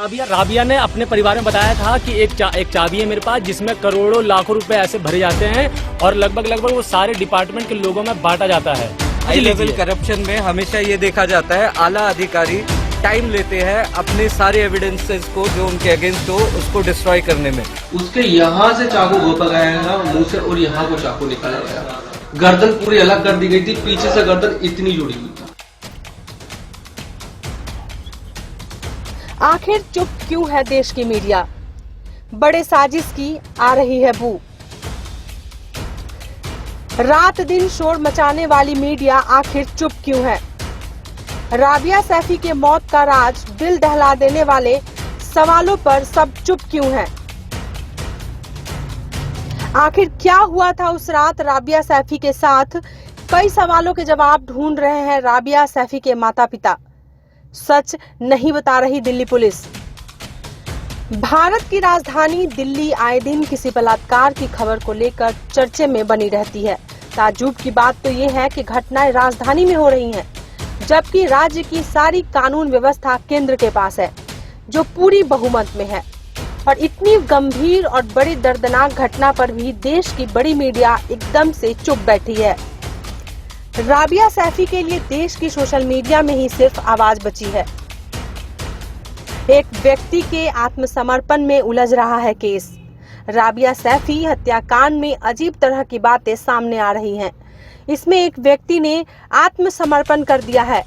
राबिया ने अपने परिवार में बताया था कि एक चाबी है मेरे पास जिसमें करोड़ों लाखों रुपए ऐसे भरे जाते हैं और लगभग वो सारे डिपार्टमेंट के लोगों में बांटा जाता है। हाई लेवल करप्शन में हमेशा ये देखा जाता है आला अधिकारी टाइम लेते हैं अपने सारे एविडेंसेस को जो उनके अगेंस्ट हो उसको डिस्ट्रॉय करने में। उसके यहाँ से चाकू घोपा गया मुंह से और यहाँ को चाकू निकाला गया, गर्दन पूरी अलग कर दी गई थी, पीछे से गर्दन इतनी जुड़ी हुई थी। आखिर चुप क्यों है देश की मीडिया? बड़े साजिश की आ रही है बू। रात दिन शोर मचाने वाली मीडिया आखिर चुप क्यों है? राबिया सैफी के मौत का राज दिल दहला देने वाले सवालों पर सब चुप क्यों हैं? आखिर क्या हुआ था उस रात राबिया सैफी के साथ? कई सवालों के जवाब ढूंढ रहे हैं राबिया सैफी के माता पिता। सच नहीं बता रही दिल्ली पुलिस। भारत की राजधानी दिल्ली आए दिन किसी बलात्कार की खबर को लेकर चर्चे में बनी रहती है। ताज्जुब की बात तो ये है कि घटनाएं राजधानी में हो रही हैं, जबकि राज्य की सारी कानून व्यवस्था केंद्र के पास है, जो पूरी बहुमत में है। और इतनी गंभीर और बड़ी दर्दनाक घटना पर भी देश की बड़ी मीडिया एकदम से चुप बैठी है। राबिया सैफी के लिए देश की सोशल मीडिया में ही सिर्फ आवाज बची है। एक व्यक्ति के आत्मसमर्पण में उलझ रहा है केस। राबिया सैफी हत्याकांड में अजीब तरह की बातें सामने आ रही हैं। इसमें एक व्यक्ति ने आत्मसमर्पण कर दिया है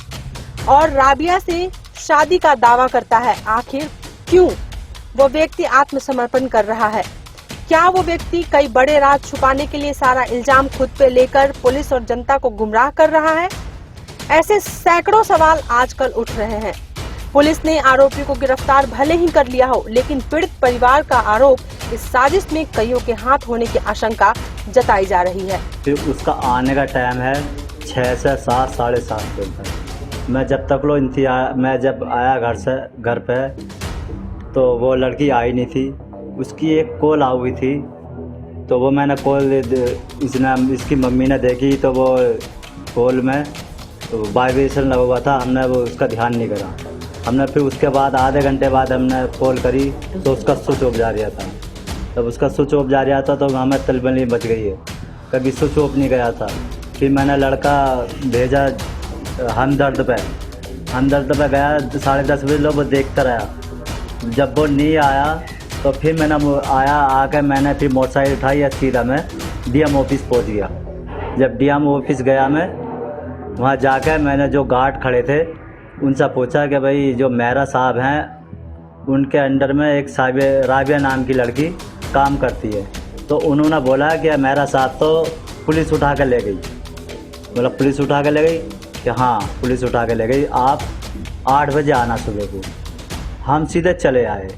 और राबिया से शादी का दावा करता है। आखिर क्यों वो व्यक्ति आत्मसमर्पण कर रहा है? क्या वो व्यक्ति कई बड़े राज छुपाने के लिए सारा इल्जाम खुद पे लेकर पुलिस और जनता को गुमराह कर रहा है? ऐसे सैकड़ों सवाल आजकल उठ रहे हैं। पुलिस ने आरोपी को गिरफ्तार भले ही कर लिया हो, लेकिन पीड़ित परिवार का आरोप इस साजिश में कईयों के हाथ होने की आशंका जताई जा रही है। फिर उसका आने का टाइम है 6 से 7 साढ़े 7 बजे तक। मैं जब तक मैं जब आया घर पे तो वो लड़की आई नहीं थी। उसकी एक कॉल आई हुई थी, तो वो मैंने कॉल इसकी मम्मी ने देखी, तो वो कॉल में तो वाइब्रेशन लगा हुआ था। हमने वो उसका ध्यान नहीं करा। हमने फिर उसके बाद आधे घंटे बाद हमने कॉल करी तो उसका स्विच ऑफ जा रहा था। तब उसका स्विच ऑफ जा रहा था तो हमें तलबली बच गई है, कभी स्विच ऑफ नहीं गया था। फिर मैंने लड़का भेजा हमदर्द पे गया 10:30 बजे। लोग वो देखता रहा। जब वो नहीं आया तो फिर मैंने आके मैंने फिर मोटरसाइकिल उठाई, सीधा मैं डीएम ऑफिस पहुंच गया। जब डीएम ऑफिस गया मैं वहाँ जाकर मैंने जो गार्ड खड़े थे उनसे पूछा कि भाई जो मेहरा साहब हैं उनके अंडर में एक राबिया नाम की लड़की काम करती है। तो उन्होंने बोला कि मेहरा साहब तो पुलिस उठा कर ले गई। बोला पुलिस उठा कर ले गई? कि हाँ पुलिस उठा कर ले गई, आप 8 बजे आना सुबह को। हम सीधे चले आए।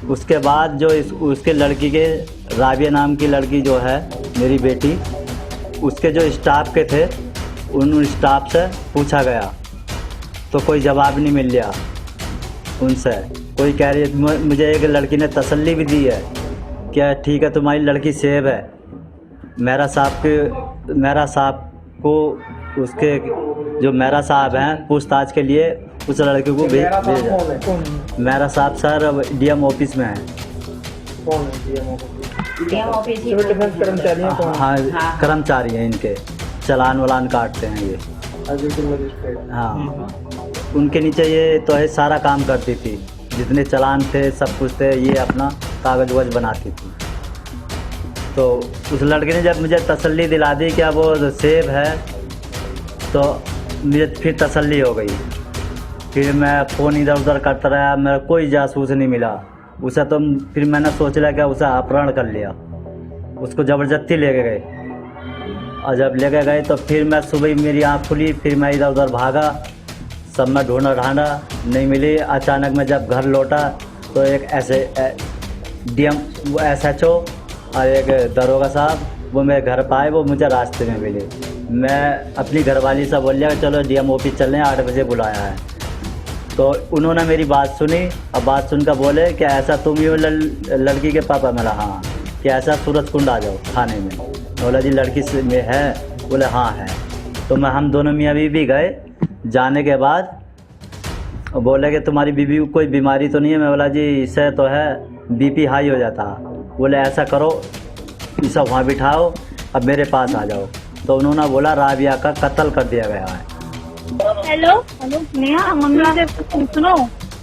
उसके बाद जो उसके लड़की के राबिया नाम की लड़की जो है मेरी बेटी, उसके जो स्टाफ के थे उन स्टाफ से पूछा गया तो कोई जवाब नहीं मिल रहा उनसे। कोई कह रही है, मुझे एक लड़की ने तसल्ली भी दी है क्या ठीक है तुम्हारी लड़की सेव है। मेहरा साहब को उसके जो मेहरा साहब हैं पूछताछ के लिए उस लड़के को भेजा। मेहरा साहब सर डीएम ऑफिस में है। हाँ कर्मचारी हैं, इनके चालान वालान काटते हैं ये। हाँ उनके नीचे ये तो है सारा काम करती थी, जितने चालान थे सब कुछ थे, ये अपना कागज वगज बनाती थी। तो उस लड़के ने जब मुझे तसल्ली दिला दी कि वो सेब है तो मुझे फिर तसल्ली हो गई। फिर मैं फ़ोन इधर उधर करता रहा, मेरा कोई जासूस नहीं मिला उसे। तो फिर मैंने सोच लिया कि उसे अपहरण कर लिया, उसको ज़बरदस्ती लेके गए। और जब लेके गए तो फिर मैं सुबह मेरी आँख खुली, फिर मैं इधर उधर भागा, सब में ढूंढा नहीं मिली। अचानक मैं जब घर लौटा तो एक डीएम SHO और एक दरोगा साहब वो मेरे घर पाए, वो मुझे रास्ते में मिले। मैं अपनी घरवाली से बोल लिया चलो डीएम ऑफिस चल रहे हैं, 8 बजे बुलाया है। तो उन्होंने मेरी बात सुनी और बात सुनकर बोले कि ऐसा तुम ही हो लड़की के पापा? मेरा हाँ। कि ऐसा सूरज कुंड आ जाओ थाने में। बोला जी लड़की में है? बोले हाँ है। तो हम दोनों मियाँ बीवी गए। जाने के बाद और बोले कि तुम्हारी बीबी को कोई बीमारी तो नहीं है। मैं बोला जी इससे तो है, बीपी हाई हो जाता। बोले ऐसा करो, ये सब वहाँ बिठाओ, अब मेरे पास आ जाओ। तो उन्होंने बोला राबिया का कत्ल कर दिया गया है। हेलो हेलो नेहा, मम्मी से सुनो।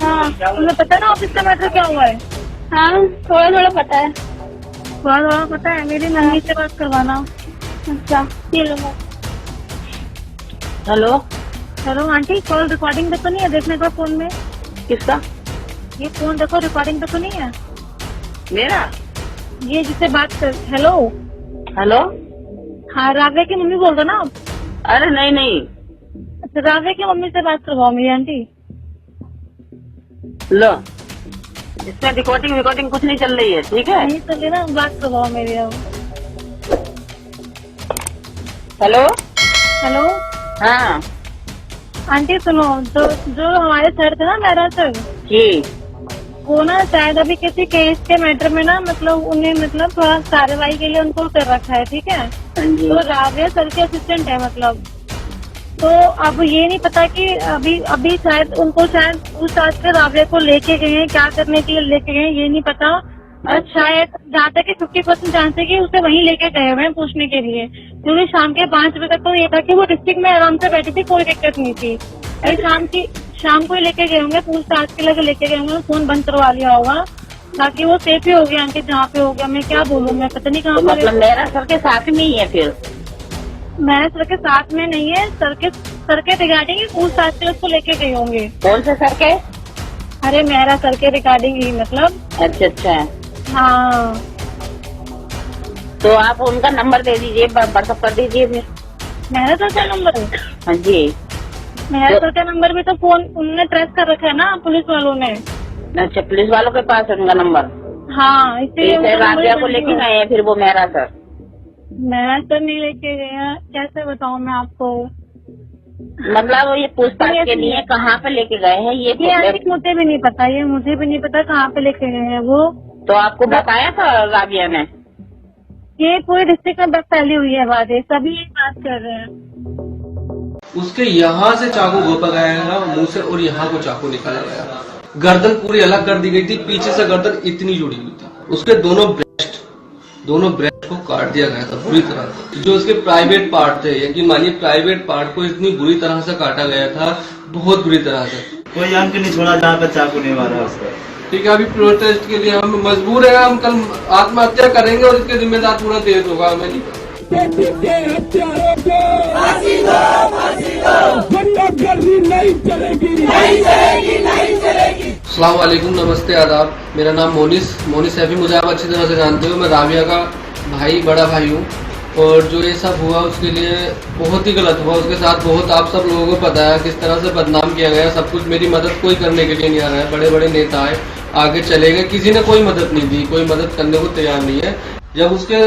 हाँ, तुम्हें पता ना ऑफिस का मैटर क्या हुआ है? हाँ, थोड़ा थोड़ा पता है। थोड़ा थोड़ा पता है, मेरी मम्मी से बात करवाना। अच्छा, ये लो। Hello hello aunty, call recording पे तो नहीं है? देखने का फोन में। किसका? ये फोन देखो, रिकॉर्डिंग पे तो नहीं है मेरा? ये जिससे बात कर। हेलो हेलो, हाँ राबिया की मम्मी बोल दो ना। अरे नहीं नहीं, अच्छा राबिया की मम्मी से बात करवाओ मेरी आंटी। लो, इसमें रिकॉर्डिंग कुछ नहीं चल रही है, ठीक है? नहीं चल रही ना, बात करवाओ मेरी। हेलो हेलो, हाँ आंटी सुनो, जो हमारे सर थे ना, मेरा सर जी, वो ना शायद अभी किसी केस के मैटर में ना, मतलब उन्हें मतलब थोड़ा कार्रवाई के लिए उनको कर रखा है, ठीक है? तो राबिया सर के असिस्टेंट है मतलब। तो अब ये नहीं पता कि अभी शायद उनको शायद पूछताछ से राबिया को लेके गए हैं, क्या करने के लिए लेके गए हैं ये नहीं पता। और शायद जहाँ तक 50% चांस है कि उसे वहीं लेके गए हुए हैं पूछने के लिए, क्योंकि शाम के 5 बजे तक तो ये था कि वो डिस्ट्रिक्ट में आराम से बैठी थी, कोई दिक्कत नहीं थी। अभी शाम को ही लेके गए होंगे, पूछताछ के लिए लेके गए होंगे, फोन बंद करवा लिया होगा ताकि वो सेफ ही हो गया आंटी। जहाँ पे हो गया, मैं क्या बोलूँ, मैं पता नहीं कहाँ। मतलब मेरा सर के साथ में ही है? फिर मेरे सर के साथ में नहीं है, सर के रिगार्डिंग ही पूछताछ से उसको लेके गए होंगे। कौन से सर के? अरे मेरा सर के रिगार्डिंग ही मतलब। अच्छा अच्छा, हाँ। तो आप उनका नंबर दे दीजिए, व्हाट्सएप कर दीजिए फिर। मेरा सर का नंबर? हाँ जी, मेरा सर का नंबर भी तो फोन उन्होंने ट्रेस कर रखा है ना पुलिस वालों ने। अच्छा, पुलिस वालों के पास है उनका नंबर? हाँ, इसलिए राबिया को लेके गए हैं फिर वो मेरा सर? मेरा सर नहीं लेके गए हैं, कैसे बताऊँ मैं आपको? मतलब ये पूछताछ के लिए कहाँ पे लेके गए हैं ये मुझे भी नहीं पता, ये मुझे भी नहीं पता कहाँ पे लेके गए हैं वो। तो आपको बताया था राबिया ने? ये पूरे डिस्ट्रिक्ट में बस फैली हुई है बात, है सभी ये बात कर रहे हैं। उसके यहाँ से चाकू घोंपा गया मुंह से, और यहाँ को चाकू निकाला गया। गर्दन पूरी अलग कर दी गई थी, पीछे से गर्दन इतनी जुड़ी हुई थी। उसके दोनों ब्रेस्ट को काट दिया गया था बुरी तरह। जो उसके प्राइवेट पार्ट थे, यकीन मानिए प्राइवेट पार्ट को इतनी बुरी तरह से काटा गया था, बहुत बुरी तरह से। कोई अंक नहीं छोड़ा जहाँ पे चाकू नहीं मारा उसको। ठीक है, अभी प्रोटेस्ट के लिए हम मजबूर है, हम कल आत्महत्या करेंगे और इसके जिम्मेदार पूरा देश होगा, हमें नहीं पता। अस्सलाम वालेकुम, नमस्ते, आदाब। मेरा नाम मोनिस सैफी, मुझे आप अच्छी तरह से जानते हो। मैं राबिया का भाई, बड़ा भाई हूँ। और जो ये सब हुआ उसके लिए बहुत ही गलत हुआ उसके साथ। बहुत आप सब लोगों को पता है किस तरह से बदनाम किया गया सब कुछ। मेरी मदद कोई करने के लिए नहीं आ रहा है। बड़े बड़े नेता आए, आगे चले गए, किसी ने कोई मदद नहीं दी, कोई मदद करने को तैयार नहीं है। जब उसके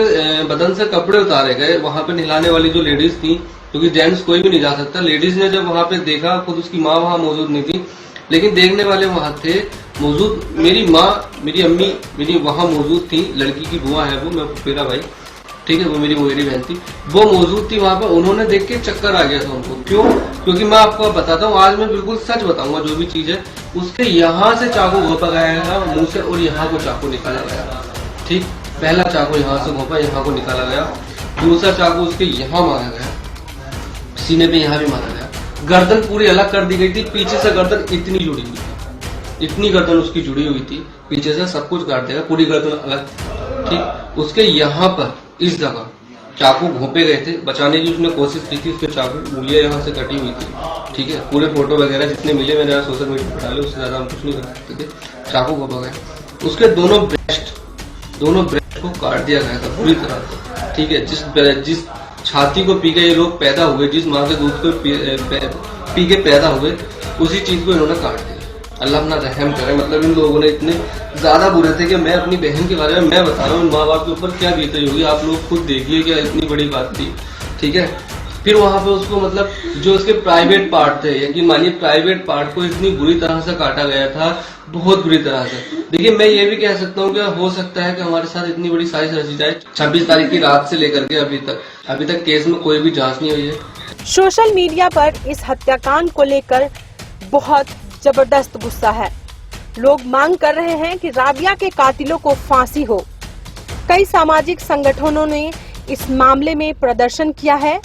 बदन से कपड़े उतारे गए, वहां पे नहलाने वाली जो लेडीज थी, क्योंकि जेंट्स कोई भी नहीं जा सकता, लेडीज ने जब वहां पे देखा, खुद उसकी माँ वहां मौजूद नहीं थी, लेकिन देखने वाले वहां थे मौजूद। मेरी माँ, मेरी अम्मी मेरी वहां मौजूद थी, लड़की की बुआ है वो, मैं मेरा भाई, ठीक है, वो मेरी बहन थी, वो मौजूद थी वहां पर। उन्होंने देख के चक्कर आ गया था उनको। क्यों? क्योंकि मैं आपको बताता हूँ, आज मैं बिल्कुल सच बताऊंगा जो भी चीज है। उसके यहाँ से चाकू घोंपा गया मुंह से, और यहाँ को चाकू निकाला गया। ठीक, पहला चाकू यहाँ से घोंपा, यहाँ को निकाला गया। दूसरा चाकू उसके यहाँ मारा गया, सीने पे यहाँ भी मारा गया। गर्दन पूरी अलग कर दी गई थी, पीछे से गर्दन इतनी जुड़ी हुई थी, इतनी गर्दन उसकी जुड़ी हुई थी, पीछे से सब कुछ काट देगा, पूरी गर्दन अलग। ठीक, उसके यहाँ पर इस जगह चाकू घोंपे गए थे। बचाने की उसने कोशिश की थी, उसके चाकू उंगलियां यहाँ से कटी हुई थी। ठीक है, पूरे फोटो वगैरह जितने मिले मैंने सोशल मीडिया पर डाले, उससे ज्यादा हम कुछ नहीं कर सकते थे। चाकू घोंपा गया। उसके दोनों ब्रेस्ट को काट दिया गया था बुरी तरह से। ठीक है, जिस छाती को पी के ये लोग पैदा हुए, जिस माँ के दूध को पी के पैदा हुए, उसी चीज को इन्होंने काट दिया। अल्लाह अपना रहम करे। मतलब इन लोगों ने इतने ज्यादा बुरे थे कि मैं अपनी बहन के बारे में मैं बता रहा हूँ, इन माँ बाप के ऊपर क्या बीती होगी आप लोग खुद देखिए, क्या इतनी बड़ी बात थी। ठीक है, फिर वहां पे उसको मतलब जो उसके प्राइवेट पार्ट थे, यकीन मानिए प्राइवेट पार्ट को इतनी बुरी तरह से काटा गया था, बहुत बुरी तरह से। देखिए, मैं ये भी कह सकता हूँ कि हो सकता है कि हमारे साथ इतनी बड़ी साजिश रची जाए। 26 तारीख की रात से लेकर के अभी तक केस में कोई भी जांच नहीं हुई है। सोशल मीडिया पर इस हत्याकांड को लेकर बहुत जबरदस्त गुस्सा है। लोग मांग कर रहे हैं कि राबिया के कातिलों को फांसी हो। कई सामाजिक संगठनों ने इस मामले में प्रदर्शन किया है।